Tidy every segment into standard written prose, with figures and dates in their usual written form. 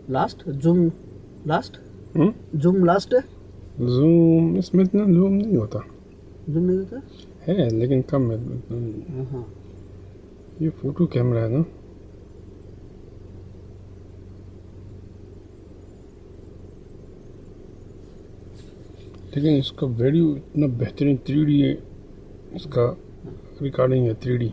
Last zoom last zoom last है। Zoom इसमें इतना जूम नहीं होता जूम नहीं होता है, लेकिन कम है। हाँ। ये फोटो कैमरा है ना। लेकिन इसका वीडियो इतना बेहतरीन 3D है, इसका रिकॉर्डिंग है 3D।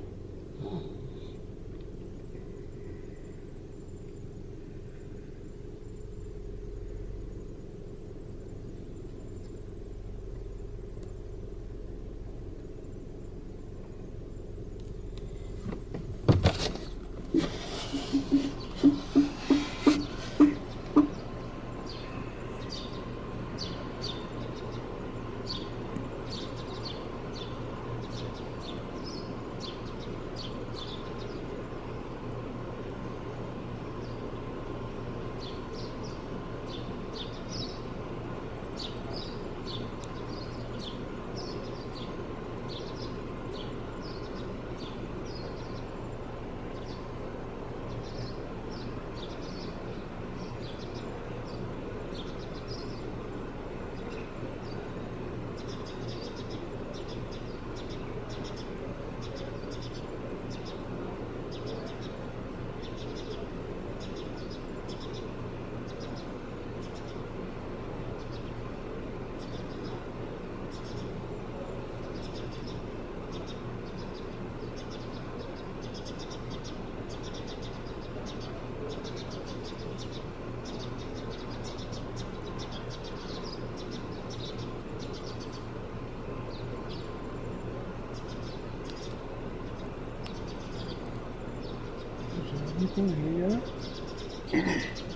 Everything here.